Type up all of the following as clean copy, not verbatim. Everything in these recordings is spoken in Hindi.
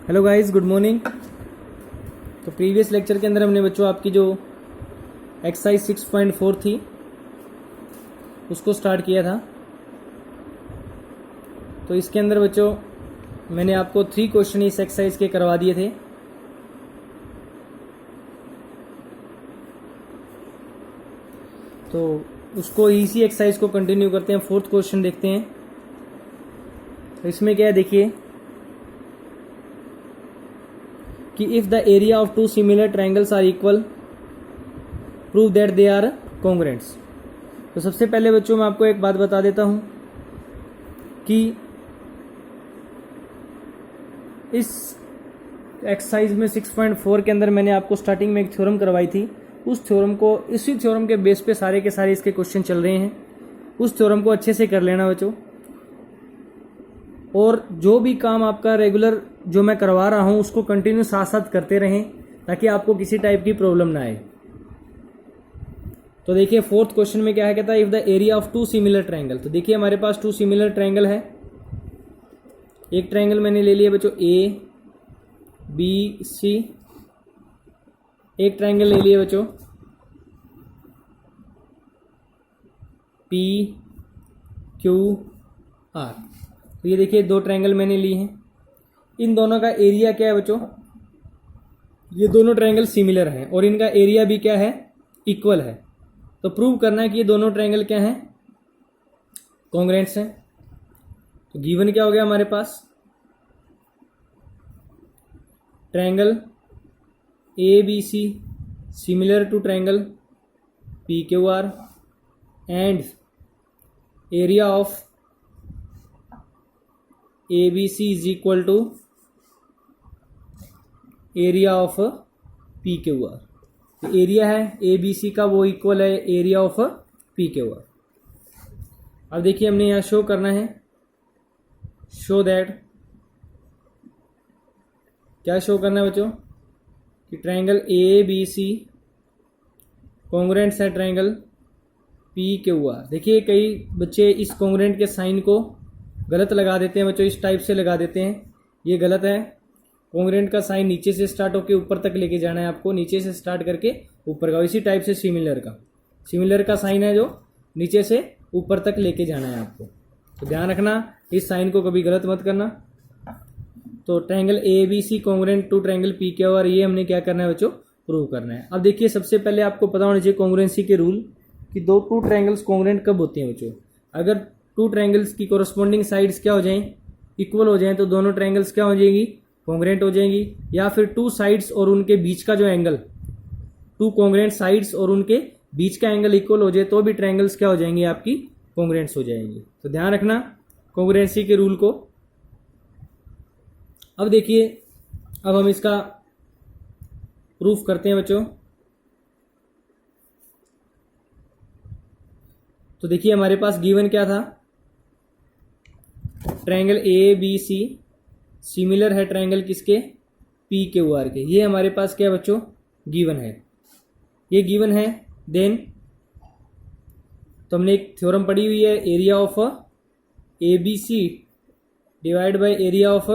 Hello guys, good morning. तो प्रीवियस लेक्चर के अंदर हमने बच्चों आपकी जो एक्सरसाइज 6.4 थी उसको स्टार्ट किया था। तो इसके अंदर बच्चों मैंने आपको 3 क्वेश्चन इस एक्सरसाइज के करवा दिए थे। तो उसको इसी एक्सरसाइज को कंटिन्यू करते हैं। 4th क्वेश्चन देखते हैं। तो इसमें क्या है देखिए कि if the area of two similar triangles are equal prove that they are congruents. तो सबसे पहले बच्चों मैं आपको एक बात बता देता हूं कि इस एक्सरसाइज में 6.4 के अंदर मैंने आपको स्टार्टिंग में एक थ्योरम करवाई थी। उस थ्योरम को, इसी थ्योरम के बेस पे सारे के सारे इसके क्वेश्चन चल रहे हैं। उस थ्योरम को अच्छे से कर लेना बच्चों, और जो भी काम आपका रेगुलर जो मैं करवा रहा हूं उसको कंटिन्यू साथ साथ करते रहें ताकि आपको किसी टाइप की प्रॉब्लम ना आए। तो देखिए 4th क्वेश्चन में क्या है, कहता है if the area of two similar triangle. तो देखिए हमारे पास 2 सिमिलर ट्रायंगल है। एक ट्रायंगल मैंने ले लिया बच्चों ए बी सी, एक ट्रायंगल ले लिया बच्चों पी क्यू आर। तो ये देखिए 2 ट्रायंगल मैंने लिए हैं। इन दोनों का एरिया क्या है बच्चों, ये दोनों ट्रायंगल सिमिलर हैं और इनका एरिया भी क्या है, इक्वल है। तो प्रूव करना है कि ये दोनों ट्रायंगल क्या हैं, कॉन्ग्रुएंट्स हैं। तो गिवन क्या हो गया हमारे पास, triangle A B C similar to triangle P Q R and area of A B C is equal to area of P Q R. तो एरिया है ए बी सी का वो इक्वल है area of P Q R. अब देखिए हमने यहाँ शो करना है, शो दैट, क्या शो करना है बच्चों कि triangle A B C congruents है ट्रायंगल पी क्यू आर। देखिए कई बच्चे इस कॉन्ग्रुएंट के साइन को गलत लगा देते हैं बच्चों, इस टाइप से लगा देते हैं, ये गलत है। कॉन्ग्रुएंट का साइन नीचे से स्टार्ट होकर ऊपर तक लेके जाना है आपको, नीचे से स्टार्ट करके ऊपर का। इसी टाइप से सिमिलर का साइन है जो नीचे से ऊपर तक लेके जाना है आपको। तो ध्यान रखना इस साइन को कभी गलत मत करना। तो triangle A B C congruent to triangle P Q R, ये हमने क्या करना है बच्चों, प्रूव करना है। अब देखिए सबसे पहले आपको पता होना चाहिए कॉन्ग्रुएंसी के रूल कि 2 ट्रायंगल्स कॉन्ग्रुएंट कब होते हैं बच्चों। अगर 2 ट्रायंगल्स की कोरस्पॉन्डिंग साइड्स क्या हो जाएं, इक्वल हो जाएं, तो दोनों ट्रायंगल्स क्या हो जाएंगी, कॉन्ग्रुएंट हो जाएंगी। या फिर 2 साइड्स और उनके बीच का जो एंगल, 2 कॉन्ग्रुएंट साइड्स और उनके बीच का एंगल इक्वल हो जाए तो भी ट्रायंगल्स क्या हो जाएंगी, आपकी कॉन्ग्रुएंट्स हो जाएंगी। तो ध्यान रखना कॉन्ग्रुएंसी के रूल को। अब देखिए, अब हम इसका प्रूफ करते हैं बच्चों। तो देखिए हमारे पास गिवन क्या था, triangle A B C similar है ट्रायंगल किसके, पी क्यू आर के। ये हमारे पास क्या बच्चों, गिवन है, ये गिवन है। देन तो हमने एक थ्योरम पढ़ी हुई है, area of A B C divide by area of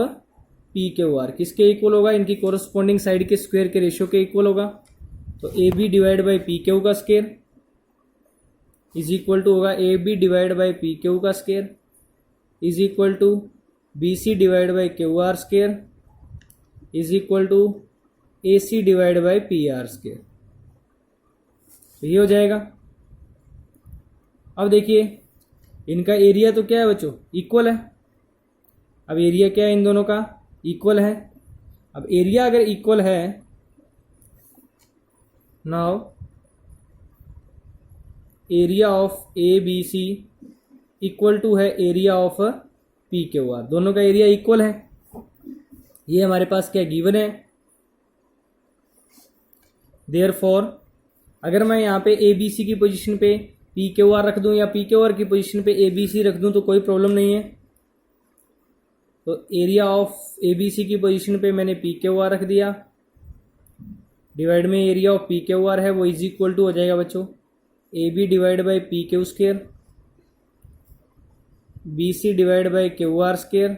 P Q R किसके इक्वल होगा, इनकी कोरस्पॉन्डिंग साइड के स्क्वायर के रेशियो के इक्वल होगा। तो A B divide by P Q का स्क्वायर इज इक्वल टू होगा A B divide by P Q का square is equal to B C divide by Q R square is equal to A C divide by P R square. तो ये हो जाएगा। अब देखिए इनका एरिया तो क्या है बच्चों, इक्वल है। अब एरिया क्या है इन दोनों का, इक्वल है। अब एरिया अगर इक्वल है, now area of A B C equal to है area of P Q R, दोनों का एरिया इक्वल है। ये हमारे पास क्या गिवन है। देयरफॉर अगर मैं यहाँ पे ए बी सी की पोजीशन पे पी क्यू आर रख दूं या पी क्यू आर की पोजीशन पे ए बी सी रख दूं तो कोई प्रॉब्लम नहीं है। तो area of A B C की पोजीशन पे मैंने पी क्यू आर रख दिया, डिवाइड में area of P Q R है वो इज इक्वल टू हो जाएगा बच्चों A B divide by P Q square B C divide by Q R square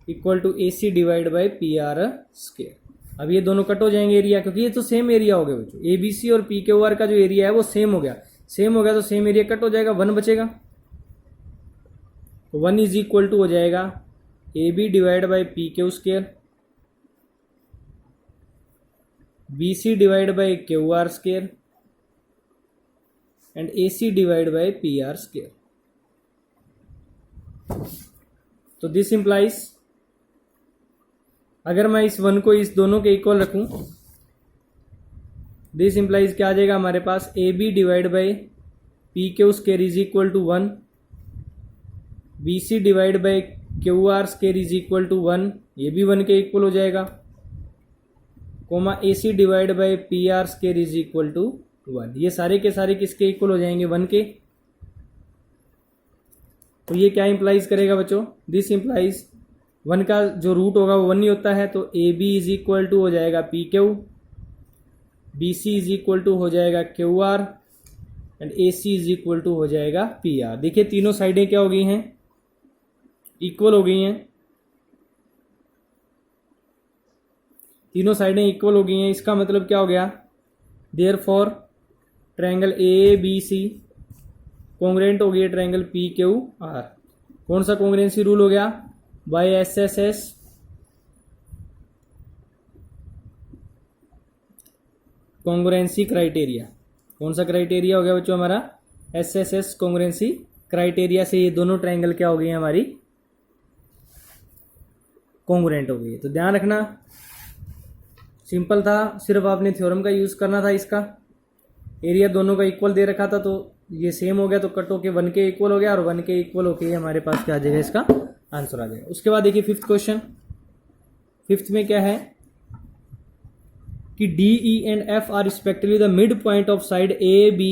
equal to AC divide by PR square. अब ये दोनों कट हो जाएंगे एरिया, क्योंकि ये तो सेम एरिया हो गया बच्चों। ABC और PQR का जो एरिया है वो सेम हो गया, सेम हो गया तो सेम एरिया कट हो जाएगा, 1 बचेगा। तो 1 इज इक्वल टू हो जाएगा AB divide by PQ square, BC divide by QR square and AC divide by PR square. तो दिस इंप्लाइज, अगर मैं इस 1 को इस दोनों के इक्वल रखूं, दिस इंप्लाइज क्या आ जाएगा हमारे पास, AB divide by PQ square is equal to 1, BC divide by QR square is equal to 1, ये भी 1 के इक्वल हो जाएगा, comma AC divide by PR square is equal to 1। ये सारे के सारे किसके इक्वल हो जाएंगे, 1 के। तो ये क्या इंप्लाइज करेगा बच्चों, दिस इंप्लाइज 1 का जो रूट होगा वो 1 ही होता है, तो AB इज इक्वल टू हो जाएगा PQ, BC is equal to हो जाएगा QR and AC is equal to हो जाएगा PR। देखिए तीनों साइडें क्या हो गई हैं, इक्वल हो गई हैं, तीनों साइडें इक्वल हो गई हैं। इसका मतलब क्या हो गया, देयरफॉर ट्रायंगल ABC कॉन्ग्रुएंट हो गया ट्रायंगल PQR। कौन सा कॉन्ग्रुएंसी रूल हो गया, बाय SSS कॉन्ग्रुएंसी क्राइटेरिया। कौन सा क्राइटेरिया हो गया बच्चों हमारा, SSS कॉन्ग्रुएंसी क्राइटेरिया से ये दोनों ट्रायंगल क्या हो गई हमारी, कॉन्ग्रुएंट हो गई। तो ध्यान रखना, सिंपल था, सिर्फ आपने थ्योरम का यूज करना था। इसका एरिया दोनों का इक्वल दे रखा था, तो ये सेम हो गया, तो कट होके 1 के इक्वल हो गया, और 1 के इक्वल होके हमारे पास क्या आ जाएगा, इसका आंसर आ जाएगा। उसके बाद देखिए 5th क्वेश्चन। 5th में क्या है कि DE and F are respectively the mid point of side AB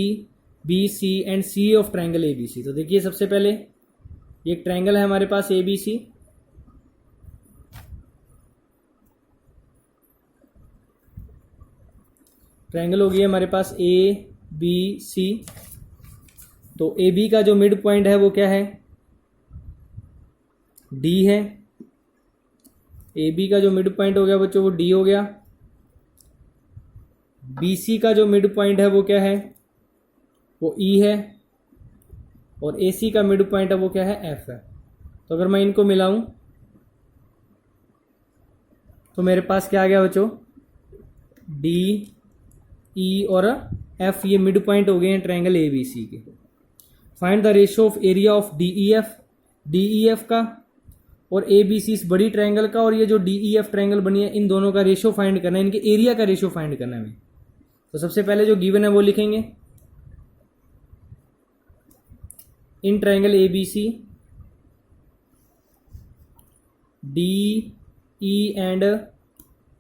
BC and C of triangle ABC। तो देखिए सबसे पहले ये एक ट्रायंगल है हमारे पास ABC, ट्रायंगल हो गई हमारे पास ABC। तो AB का जो मिड पॉइंट है वो क्या है, D है। AB का जो मिड पॉइंट हो गया बच्चों वो D हो गया। BC का जो मिड पॉइंट है वो क्या है, वो E है, और AC का मिड पॉइंट है वो क्या है, F है। तो अगर मैं इनको मिलाऊं तो मेरे पास क्या आ गया बच्चों, D E और F, ये मिड पॉइंट हो गए हैं ट्रायंगल ABC के। Find the ratio of area of DEF का और ABC इस बड़ी ट्रायंगल का, और ये जो DEF ट्रायंगल बनी है इन दोनों का रेशियो फाइंड करना है, इनके एरिया का रेशियो फाइंड करना है हमें। तो सबसे पहले जो गिवन है वो लिखेंगे, in triangle ABC DE and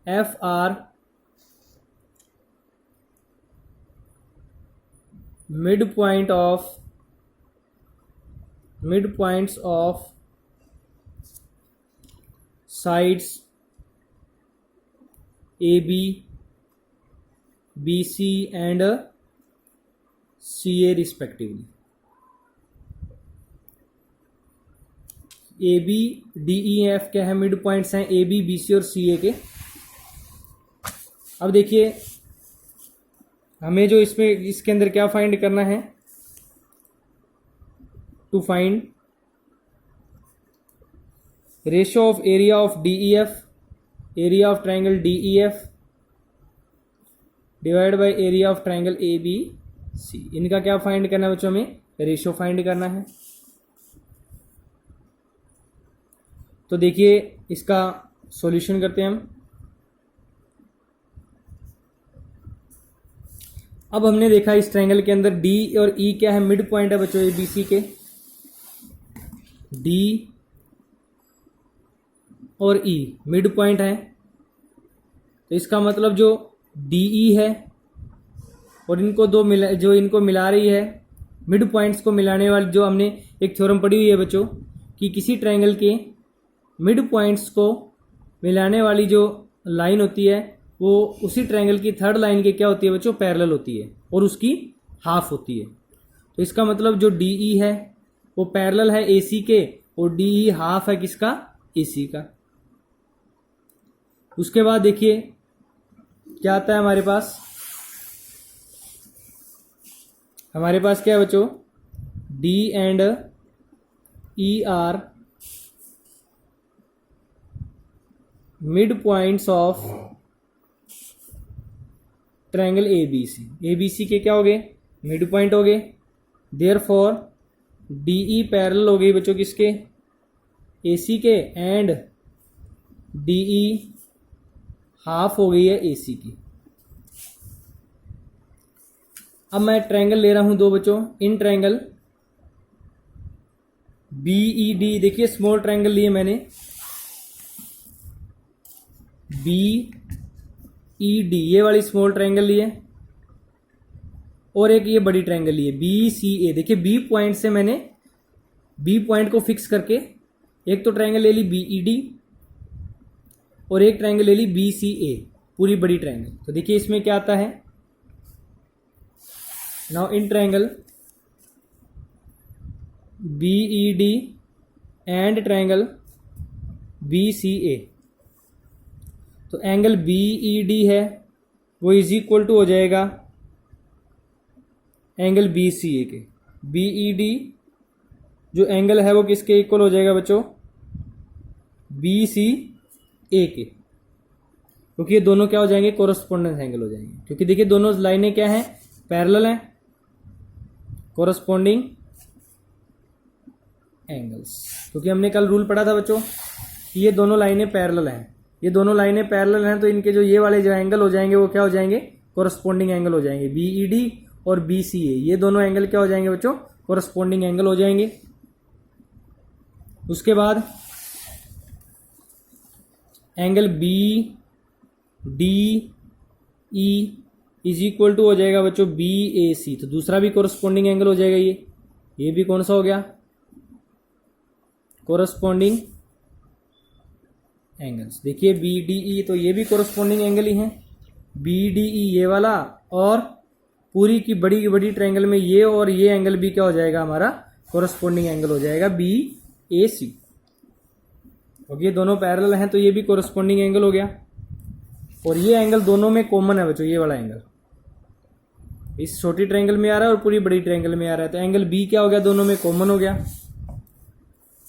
F are midpoints of sides AB BC and CA respectively। AB DEF क्या है, मिड पॉइंट्स हैं AB BC और CA के। अब देखिए हमें जो इसमें इसके अंदर क्या फाइंड करना है, to find ratio of area of DEF, area of triangle DEF divide by area of triangle ABC। इनका क्या फाइंड करना है बच्चों, हमें रेशियो फाइंड करना है। तो देखिए इसका सॉल्यूशन करते हैं हम। अब हमने देखा इस ट्रायंगल के अंदर D और E क्या है, मिड पॉइंट है बच्चों ABC के। D और E मिड पॉइंट है, तो इसका मतलब जो DE है और इनको जो इनको मिला रही है, मिड पॉइंट्स को मिलाने वाली, जो हमने एक थ्योरम पढ़ी हुई है बच्चों कि किसी ट्रायंगल के मिड पॉइंट्स को मिलाने वाली जो लाइन होती है वो उसी ट्रायंगल की थर्ड लाइन के क्या होती है बच्चों, पैरेलल होती है, और उसकी हाफ होती है। तो इसका मतलब जो DE है वो पैरेलल है AC के, और DE हाफ है किसका, AC का। उसके बाद देखिए क्या आता है हमारे पास क्या है बच्चों, D and E are mid points of triangle A B C के क्या हो गए, मिड पॉइंट हो गए। देयरफॉर डीई पैरेलल हो गई बच्चों किसके, एसी के, एंड डीई हाफ हो गई है एसी की। अब मैं ट्रायंगल ले रहा हूं दो बच्चों, इन ट्रायंगल बीईडी, देखिए स्मॉल ट्रायंगल लिए मैंने, बीईडी ये वाली स्मॉल ट्रायंगल लिए, और एक ये बड़ी ट्रायंगल लिए बीसीए। देखिए बी पॉइंट से मैंने बी पॉइंट को फिक्स करके एक तो ट्रायंगल ले ली बीईडी और एक ट्रायंगल ले ली बीसीए, पूरी बड़ी ट्रायंगल। तो देखिए इसमें क्या आता है, now in triangle B.Ed and triangle BCA, तो एंगल बीईडी है वो इज इक्वल टू हो जाएगा एंगल बीसीए के। बीईडी जो एंगल है वो किसके इक्वल हो जाएगा बच्चों, बीसीए के, क्योंकि ये दोनों क्या हो जाएंगे, कोरस्पोंडेंस एंगल हो जाएंगे। क्योंकि देखिए दोनों लाइनें क्या हैं, पैरेलल हैं, कोरस्पोंडिंग एंगल्स। क्योंकि हमने कल रूल पढ़ा था बच्चों कि ये दोनों लाइनें पैरेलल हैं, ये दोनों लाइनें पैरेलल हैं, तो इनके जो ये वाले जो एंगल हो जाएंगे वो क्या हो जाएंगे, कोरस्पोंडिंग एंगल हो जाएंगे। बीईडी और बीसीए ये दोनों एंगल क्या हो जाएंगे बच्चों, कोरस्पोंडिंग एंगल हो जाएंगे। उसके बाद angle B D E is equal to हो जाएगा बच्चों बी ए सी, तो दूसरा भी कोरस्पोंडिंग एंगल हो जाएगा। ये भी कौन सा हो गया, कोरस्पोंडिंग एंगल्स। देखिए बी डी ई, तो ये भी कोरस्पोंडिंग एंगल ही है, बी डी ई ये वाला, और पूरी की बड़ी ट्रायंगल में ये और ये एंगल भी क्या हो जाएगा हमारा, कोरस्पोंडिंग एंगल हो जाएगा बी ए सी। क्योंकि ये दोनों पैरेलल हैं तो ये भी कोरस्पोंडिंग एंगल हो गया। और ये एंगल दोनों में कॉमन है बच्चों, ये वाला एंगल इस छोटी ट्रायंगल में आ रहा है और पूरी बड़ी ट्रायंगल में आ रहा है, तो एंगल बी क्या हो गया, दोनों में कॉमन हो गया।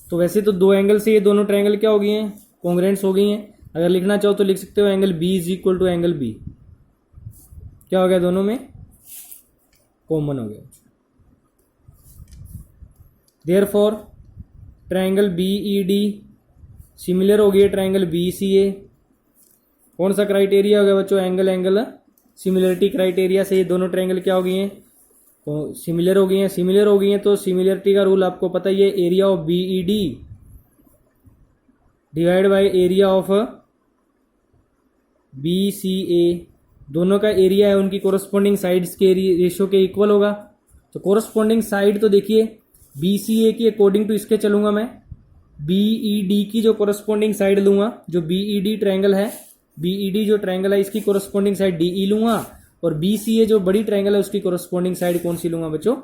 तो वैसे तो दो एंगल से ये दोनों ट्रायंगल क्या हो गई हैं, कॉन्ग्रुएंट्स हो गई हैं। अगर लिखना चाहो तो लिख सकते हो angle B is equal to angle B, क्या हो गया, दोनों में कॉमन हो गया। देयरफॉर ट्रायंगल बीईडी सिमिलर हो गई है ट्रायंगल बीसीए। कौन सा क्राइटेरिया हो गया बच्चों, एंगल सिमिलरिटी क्राइटेरिया से ये दोनों ट्रायंगल क्या हो गई हैं, तो सिमिलर हो गई हैं। तो सिमिलरिटी का रूल आपको पता ही है, area of BED divide by area of BCA, दोनों का एरिया है उनकी कोरस्पोंडिंग साइड्स के रेशियो के इक्वल होगा। तो कोरस्पोंडिंग साइड तो देखिए बीसीए की अकॉर्डिंग टू इसके चलूंगा मैं, बीईडी की जो कोरस्पोंडिंग साइड लूंगा, जो बीईडी ट्रायंगल है, बीईडी जो ट्रायंगल है इसकी कोरस्पोंडिंग साइड डीई लूंगा, और बीसीए जो बड़ी ट्रायंगल है उसकी कोरस्पोंडिंग साइड कौन सी लूंगा बच्चों,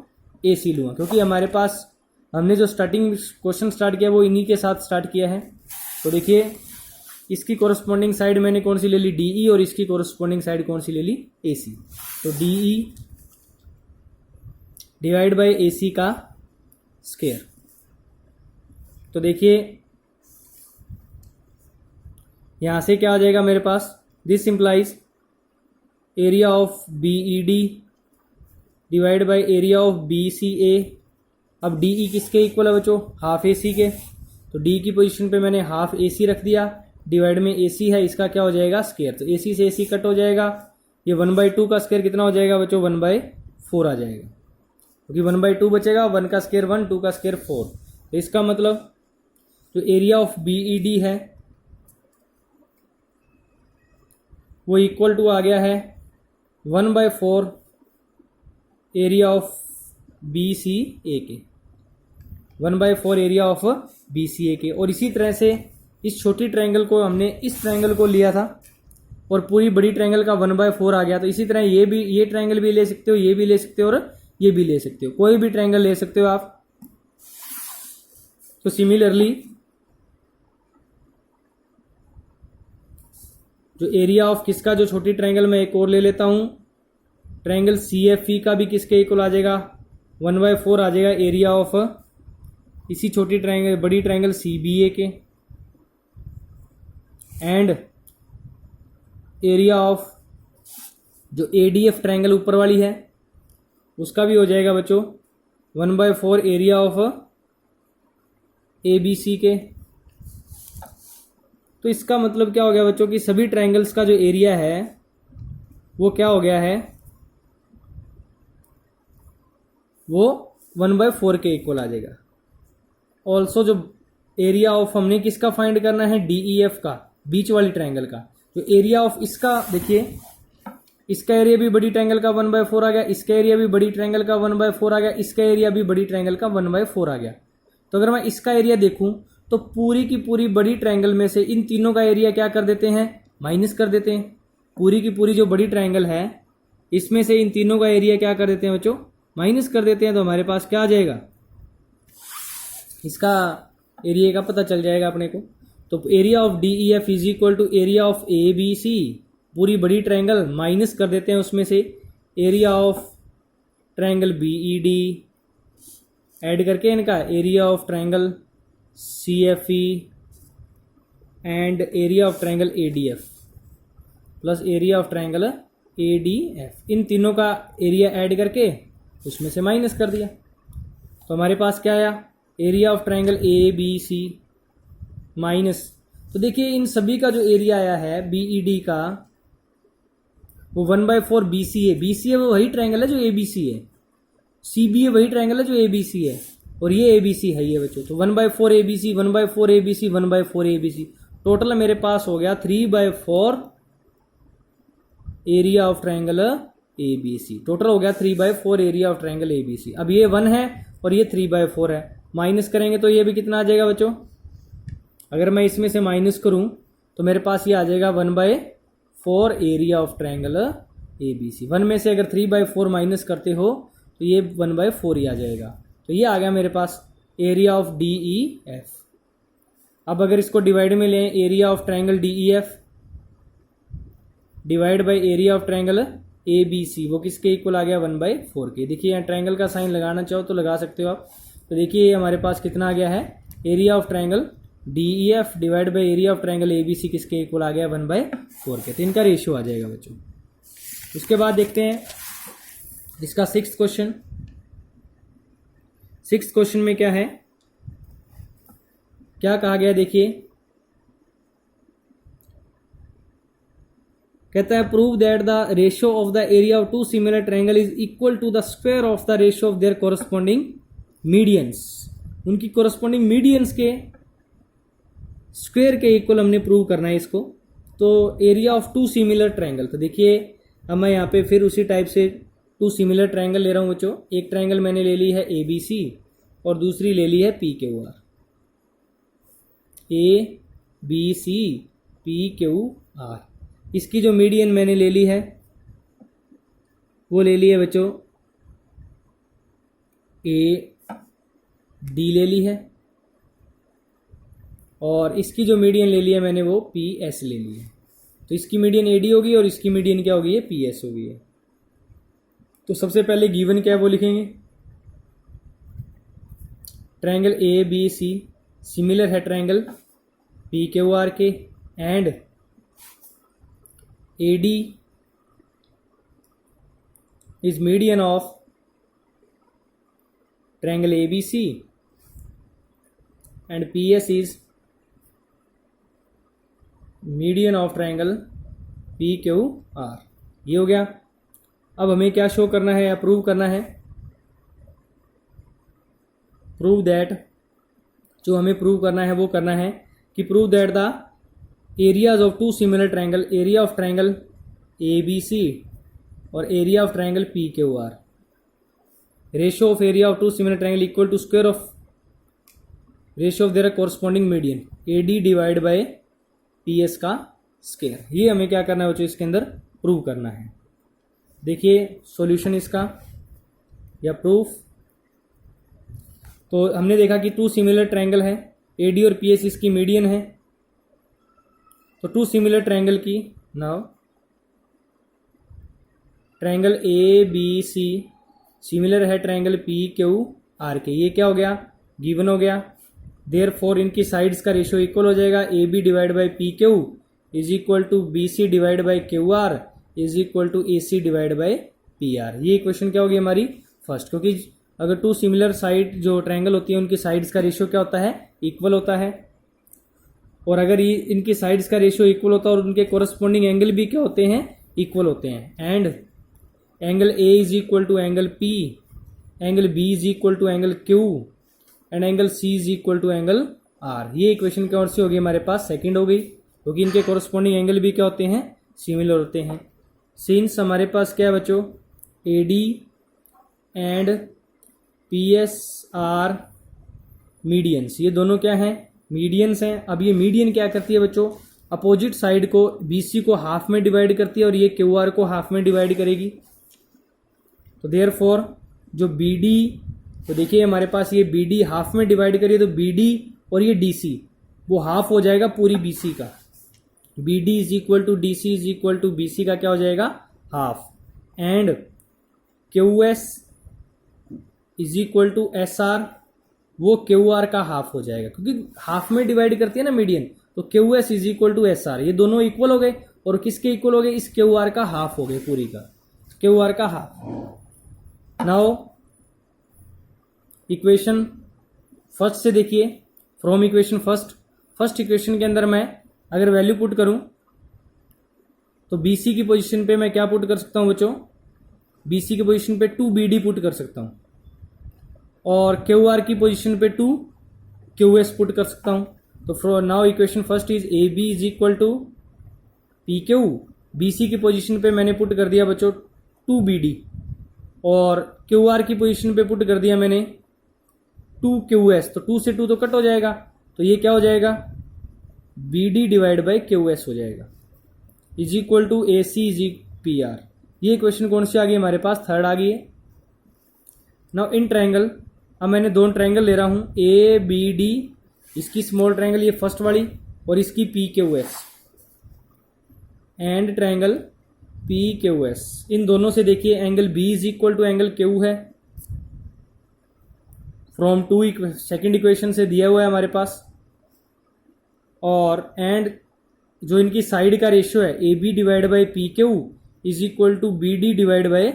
एसी लूंगा। क्योंकि हमारे पास हमने जो स्टार्टिंग क्वेश्चन स्टार्ट किया वो इन्हीं के साथ स्टार्ट किया है। तो देखिए इसकी कोरस्पोंडिंग साइड मैंने कौन सी ले ली, डीई, और इसकी कोरस्पोंडिंग साइड कौन सी ले ली, एसी। तो डीई डिवाइड बाय एसी का स्क्वायर। तो देखिए यहां से क्या आ जाएगा मेरे पास, this implies area of BED divide by area of BCA. अब डीई किसके इक्वल है बच्चों, हाफ एसी के, तो डी की पोजीशन पे मैंने हाफ एसी रख दिया, डिवाइड में एसी है, इसका क्या हो जाएगा, स्क्वायर। तो एसी से एसी कट हो जाएगा, ये 1/2 का स्क्वायर कितना हो जाएगा बच्चों, 1/4 आ जाएगा, क्योंकि 1/2 बचेगा, 1 का स्क्वायर 1, 2 का स्क्वायर 4। तो इसका मतलब जो एरिया ऑफ बीईडी है वो इक्वल टू आ गया है 1/4 एरिया ऑफ बीसीए के, 1/4 एरिया ऑफ बीसीए के। और इसी तरह से इस छोटी ट्रायंगल को हमने इस ट्रायंगल को लिया था और पूरी बड़ी ट्रायंगल का 1/4 आ गया। तो इसी तरह ये ट्रायंगल भी ले सकते हो, ये भी ले सकते हो, और ये भी ले सकते हो, कोई भी ट्रायंगल ले सकते हो आप। तो सिमिलरली जो एरिया ऑफ किसका, जो छोटी ट्रायंगल में एक और ले लेता हूँ, ट्रायंगल CFE का भी किसके इक्वल आ जाएगा, 1/4 आ जाएगा एरिया ऑफ इसी छोटी ट्रायंगल बड़ी ट्रायंगल CBA के, एंड एरिया ऑफ जो ADF ट्रायंगल ऊपर वाली है उसका भी हो जाएगा बच्चों 1/4 एरिया ऑफ ABC के। तो इसका मतलब क्या हो गया बच्चों कि सभी ट्रायंगल्स का जो एरिया है वो क्या हो गया है, वो 1/4 के इक्वल आ जाएगा। ऑल्सो जो एरिया ऑफ हमने किसका फाइंड करना है, DEF का, बीच वाली ट्रायंगल का, जो एरिया ऑफ इसका देखिए, इसका एरिया भी बड़ी ट्रायंगल का 1/4 आ गया, इसका एरिया भी बड़ी ट्रायंगल का 1/4 आ गया, इसका एरिया भी बड़ी ट्रायंगल का 1/4 आ गया। तो अगर मैं इसका एरिया देखूं तो पूरी की पूरी बड़ी ट्रायंगल में से इन तीनों का एरिया क्या कर देते हैं, माइनस कर देते हैं। पूरी की पूरी जो बड़ी ट्रायंगल है इसमें से इन तीनों का एरिया क्या कर देते हैं बच्चों, माइनस कर देते हैं। तो हमारे पास क्या आ जाएगा, इसका एरिया का पता चल जाएगा अपने को। तो area of DEF is equal to area of ABC, पूरी बड़ी ट्रायंगल माइनस कर देते हैं उसमें से area of triangle BED, add करके इनका area of triangle CFE and area of triangle ADF plus area of triangle ADF, इन तीनों का एरिया ऐड करके उसमें से माइनस कर दिया। तो हमारे पास क्या आया, area of triangle ABC minus, तो देखिए इन सभी का जो एरिया आया है BED का वो 1/4 BC है। BC है वो वही ट्रायंगल है जो ABC है, CBA वही ट्रायंगल है जो ABC है, और ये ABC है ये बच्चों। तो 1/4 ABC, 1/4 ABC, 1/4 ABC, टोटल मेरे पास हो गया 3/4 area of triangle ABC। Total हो गया 3/4 एरिया ऑफ ट्रायंगल ABC। अब ये 1 है और ये 3/4 है, माइनस करेंगे तो ये भी कितना आ जाएगा बच्चों, अगर मैं इसमें से माइनस करूं तो मेरे पास ये आ जाएगा 1/4 एरिया ऑफ ट्रायंगल ABC। 1 में से अगर 3/4 माइनस करते हो तो ये 1/4 ही आ जाएगा। तो ये आ गया मेरे पास एरिया ऑफ DEF। अब अगर इसको डिवाइड में लें, area of triangle DEF divide by area of triangle ABC, वो किसके इक्वल आ गया, 1/4 के। देखिए यहाँ ट्रायंगल का साइन लगाना चाहो तो लगा सकते हो आप। तो देखिए हमारे पास कितना आ गया है, area of triangle DEF divide by area of triangle ABC किसके इक्वल आ गया, 1/4 के। तो इनका रेशियो आ जाएगा बच्चों। उसके बाद देखते हैं इसका 6th क्वेश्चन। 6th क्वेश्चन में क्या है, क्या कहा गया देखिए, कहता है prove that the ratio of the area of two similar triangle is equal to the square of the ratio of their corresponding medians. उनकी कोरस्पॉन्डिंग मीडियंस के स्क्वायर के इक्वल हमने प्रूव करना है इसको। तो area of two similar triangle, तो देखिए अब मैं यहाँ पे फिर उसी टाइप से टू सिमिलर ट्रायंगल ले रहा हूँ बच्चों। एक ट्रायंगल मैंने ले ली है ABC और दूसरी ले ली है PQR। ABC PQR, इसकी जो मीडियन मैंने ले ली है वो ले ली है बच्चों AD ले ली है, और इसकी जो मीडियन ले ली है मैंने वो PS ले ली है। तो इसकी मीडियन AD होगी और इसकी मीडियन क्या होगी, ये PS होगी है। तो सबसे पहले गिवन क्या है वो लिखेंगे, ट्रायंगल ABC सिमिलर है ट्रायंगल PQR के, and AD is median of triangle ABC and PS is median of triangle PQR। ये हो गया। अब हमें क्या शो करना है या प्रूव करना है, प्रूव दैट, जो हमें प्रूव करना है वो करना है कि prove that the areas of two similar triangle, area of triangle ABC और area of triangle PQR, ratio of area of two similar triangle equal to square of ratio of their corresponding median AD divide by PS का स्क्वायर। ये हमें क्या करना है बच्चों, इसके अंदर प्रूव करना है। देखिए सॉल्यूशन इसका या प्रूफ। तो हमने देखा कि टू सिमिलर ट्रायंगल है, AD और PS इसकी मीडियन है। तो टू सिमिलर ट्रायंगल की now triangle A B C similar है ट्रायंगल पी क्यू आर के, ये क्या हो गया, गिवन हो गया। देयरफॉर इनकी साइड्स का रेशियो इक्वल हो जाएगा, A B divide by P Q is equal to B C divide by Q R is equal to A C divide by P R. ये इक्वेशन क्या होगी हमारी फर्स्ट, क्योंकि अगर टू सिमिलर साइड जो ट्रायंगल होती है उनकी साइड्स का रेशियो क्या होता है, इक्वल होता है। और अगर ये इनकी साइड्स का रेशियो इक्वल होता है और उनके कोरस्पॉन्डिंग एंगल भी क्या होते हैं, इक्वल होते हैं। And angle A is equal to angle P, angle B is equal to angle Q and angle C is equal to angle R. ये इक्वेशन कौन सी होगी हमारे पास, सेकंड हो गई, क्योंकि इनके कोरस्पॉन्डिंग एंगल भी क्या होते हैं, सिमिलर होते हैं। सिंस हमारे पास क्या है बच्चों, A D and P S R medians, ये दोनों क्या हैं, मीडियंस हैं। अब ये मीडियन क्या करती है बच्चों, अपोजिट साइड को बी सी को हाफ में डिवाइड करती है और ये क्यू आर को हाफ में डिवाइड करेगी। तो देयरफॉर जो बी डी, तो देखिए हमारे पास ये बी डी हाफ में डिवाइड करिए तो बी डी और ये डी सी वो हाफ हो जाएगा पूरी बी सी का। B D is equal to D C is equal to B C का क्या हो जाएगा, half. And Q S is equal to S R, वो क्यू आर का हाफ हो जाएगा, क्योंकि हाफ में डिवाइड करती है ना मीडियन। तो Q S is equal to S R, ये दोनों इक्वल हो गए। और किसके इक्वल हो गए, इस क्यू आर का हाफ हो गए पूरी का, क्यू आर का हाफ। नाउ इक्वेशन फर्स्ट से देखिए, फ्रॉम इक्वेशन फर्स्ट इक्वेशन के अंदर मैं अगर वैल्यू पुट करूं तो बी सी की पोजीशन पे मैं क्या पुट कर सकता हूं बच्चों, बी सी की पोजीशन पे 2BD पुट कर सकता हूं और क्यू आर की पोजीशन पे 2QS पुट कर सकता हूं। तो from now equation first is A B is equal to P Q, B C की पोजीशन पे मैंने पुट कर दिया बच्चों 2BD और क्यू आर की पोजीशन पे पुट कर दिया मैंने 2QS। तो 2 से 2 तो कट हो जाएगा, तो ये क्या हो जाएगा, BD डिवाइड बाई QS हो जाएगा is equal to AC is P R. ये इक्वेशन कौन सी आ गई हमारे पास, थर्ड आ गई है। नाउ इन ट्रायंगल, अब मैंने दोनों ट्रायंगल ले रहा हूं ABD, इसकी स्मॉल ट्रायंगल ये फर्स्ट वाली और इसकी PQS एंड ट्रायंगल PQS। इन दोनों से देखिए angle B is equal to angle Q है, फ्रॉम सेकेंड इक्वेशन से दिया हुआ है हमारे पास। और एंड जो इनकी साइड का रेशियो है AB divide by PQ is equal to BD divide by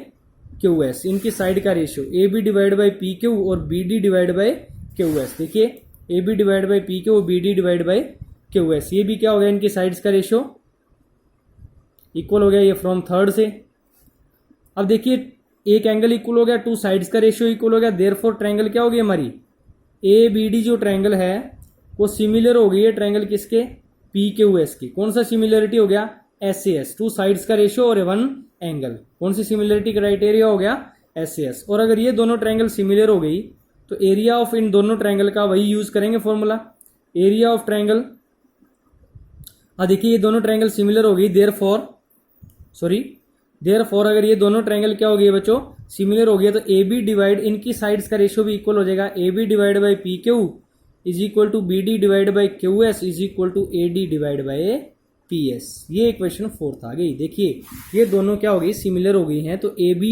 QS। इनकी साइड का ratio AB divide by PQ और BD डिवाइड बाई QS। देखिए AB डिवाइड बाई PQ और BD डिवाइड बाई QS, ये भी क्या हो गया, इनकी साइड्स का रेशियो इक्वल हो गया, ये फ्रॉम थर्ड से। अब देखिए एक एंगल इक्वल हो गया, टू साइड्स का रेशियो इक्वल हो गया, देयरफॉर ट्रायंगल क्या हो गई हमारी, ABD जो ट्रायंगल है वो सिमिलर हो गई है ट्रायंगल किसके, PQS की। कौन सा सिमिलरिटी हो गया, SAS, टू साइड्स का रेशियो और वन एंगल। कौन सी सिमिलरिटी क्राइटेरिया हो गया, SAS। और अगर ये दोनों ट्रायंगल सिमिलर हो गई तो एरिया ऑफ इन दोनों ट्रायंगल का वही यूज करेंगे फॉर्मूला, एरिया ऑफ ट्रायंगल। अब देखिए ये दोनों ट्रायंगल सिमिलर हो गई, देयरफॉर अगर ये दोनों ट्रायंगल क्या हो गए बच्चों, सिमिलर हो गया, तो AB डिवाइड इनकी साइड्स का रेशियो भी इक्वल हो जाएगा, AB divide by PQ is equal to BD divide by QS is equal to AD divide by PS। ये इक्वेशन फोर्थ आ गई। देखिए ये दोनों क्या हो गई, सिमिलर हो गई हैं, तो AB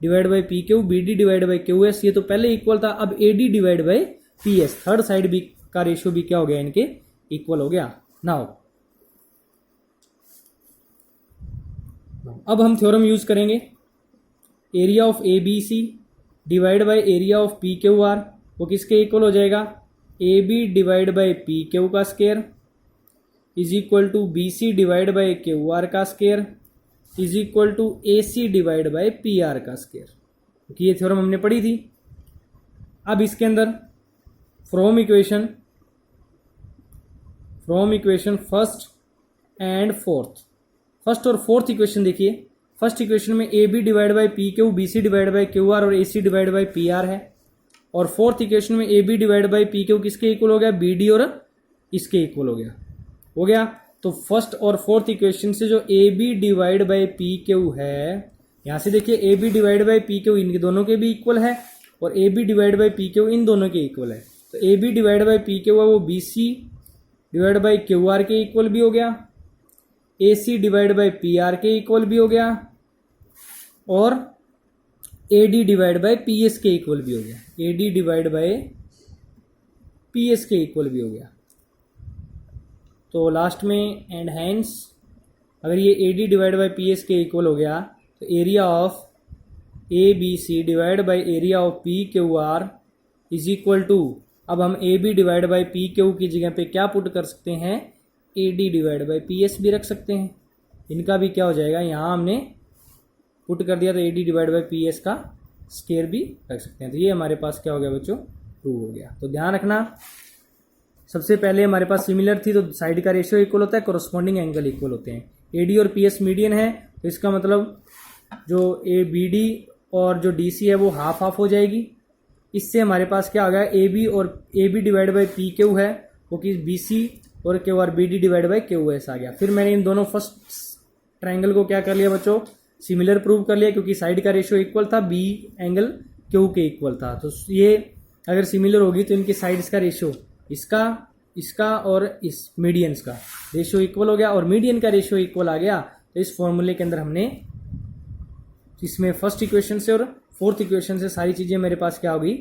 divide by PQ, BD divide by QS ये तो पहले इक्वल था, अब AD divide by PS third side भी का रेशियो भी क्या हो गया, इनके इक्वल हो गया। नाउ अब हम थ्योरम यूज करेंगे, area of ABC divide by area of PQR, वो किसके इक्वल हो जाएगा, AB डिवाइड बाई PQ का square is equal to BC divide by QR का square is equal to AC divide by PR का स्क्वायर, क्योंकि ये थ्योरम हमने पढ़ी थी। अब इसके अंदर from equation first and fourth, first और फोर्थ इक्वेशन देखिए। फर्स्ट इक्वेशन में AB divide by PQ, BC divide by QR और AC डिवाइड बाई PR है। और फोर्थ इक्वेशन में AB डिवाइड बाई PQ किसके इक्वल हो गया, BD और इसके इक्वल हो गया। तो फर्स्ट और फोर्थ इक्वेशन से जो AB डिवाइड बाई PQ है, यहाँ से देखिए AB डिवाइड बाई PQ इनके दोनों के भी इक्वल है और AB डिवाइड बाई PQ इन दोनों के इक्वल है। तो AB डिवाइड बाई PQ है वो BC डिवाइड बाई QR के इक्वल भी हो गया AC डिवाइड बाई PR के इक्वल भी हो गया और AD डिवाइड बाई PS के इक्वल भी हो गया, AD डिवाइड बाई PS के इक्वल भी हो गया। तो लास्ट में एंड हैंस अगर ये AD डिवाइड बाई PS के इक्वल हो गया तो area of ABC divide by area of PQR is equal to, अब हम AB डिवाइड बाई PQ की जगह पे क्या पुट कर सकते हैं, AD डिवाइड बाई PS भी रख सकते हैं। इनका भी क्या हो जाएगा, यहाँ हमने पुट कर दिया तो AD डिवाइड बाई PS का स्क्वायर भी रख सकते हैं। तो ये हमारे पास क्या हो गया बच्चों, प्रूव हो गया। तो ध्यान रखना, सबसे पहले हमारे पास सिमिलर थी तो साइड का रेशियो इक्वल होता है, कोरस्पॉन्डिंग एंगल इक्वल होते हैं। AD और PS मीडियन है तो इसका मतलब जो ABD और जो DC है वो हाफ हाफ हो जाएगी। इससे हमारे पास क्या आ गया, AB और AB डिवाइड बाई PQ है वो कि BC और Q और BD डिवाइड बाई QS आ गया। फिर मैंने इन दोनों फर्स्ट ट्रायंगल को क्या कर लिया बच्चों, सिमिलर प्रूव कर लिया क्योंकि साइड का रेशियो इक्वल था, B एंगल Q के इक्वल था। तो ये अगर सिमिलर होगी तो इनकी साइड्स का रेशियो इसका और इस मीडियंस का रेशियो इक्वल हो गया और मीडियन का रेशियो इक्वल आ गया। तो इस फॉर्मूले के अंदर हमने इसमें फर्स्ट इक्वेशन से और फोर्थ इक्वेशन से सारी चीज़ें मेरे पास क्या होगी,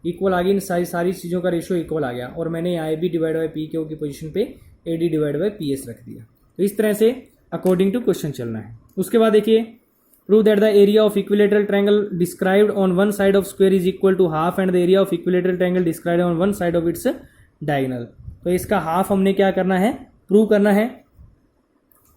इक्वल आ गई। इन सारी चीज़ों का रेशियो इक्वल आ गया और मैंने यहाँ AB डिवाइड बाई PQ की पोजीशन पे AD डिवाइड बाई PS रख दिया। तो इस तरह से अकॉर्डिंग टू क्वेश्चन चलना है। उसके बाद देखिए, prove that the area of equilateral triangle described on one side of square is equal to half and the area of equilateral triangle described on one side of its diagonal. तो इसका हाफ हमने क्या करना है, प्रूव करना है।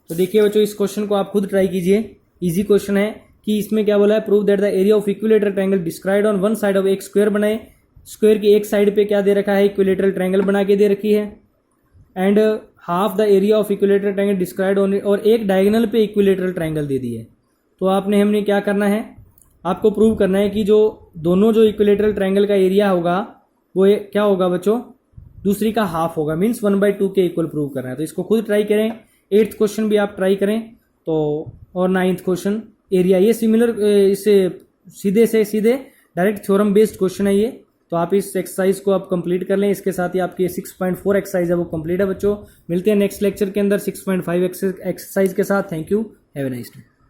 तो देखिए बच्चों, इस क्वेश्चन को आप खुद ट्राई कीजिए, इजी क्वेश्चन है कि इसमें क्या बोला है, prove that the area of equilateral triangle described on one side of, एक स्क्वायर बनाए, स्क्वायर की एक साइड पे क्या दे रखा है, इक्विलेटरल ट्रायंगल बना के दे रखी है, and half the area of equilateral triangle described on, और एक डायगोनल पे इक्विलेटरल ट्रायंगल दे दी है। तो हमने क्या करना है, आपको प्रूव करना है कि जो दोनों जो इक्विलेटरल ट्रायंगल का एरिया होगा वो क्या होगा बच्चों, दूसरी का हाफ होगा, मीन्स 1/2 के इक्वल प्रूव करना है। तो इसको खुद ट्राई करें, 8th क्वेश्चन भी आप ट्राई करें तो, और 9th क्वेश्चन एरिया, ये सिमिलर, इससे सीधे से सीधे डायरेक्ट थ्योरम बेस्ड क्वेश्चन है ये। तो आप इस एक्सरसाइज को आप कंप्लीट कर लें। इसके साथ ही आपकी 6.4 एक्सरसाइज है वो कंप्लीट है बच्चों। मिलते हैं नेक्स्ट लेक्चर के अंदर 6.5 एक्सरसाइज के साथ। Thank you, have a nice day.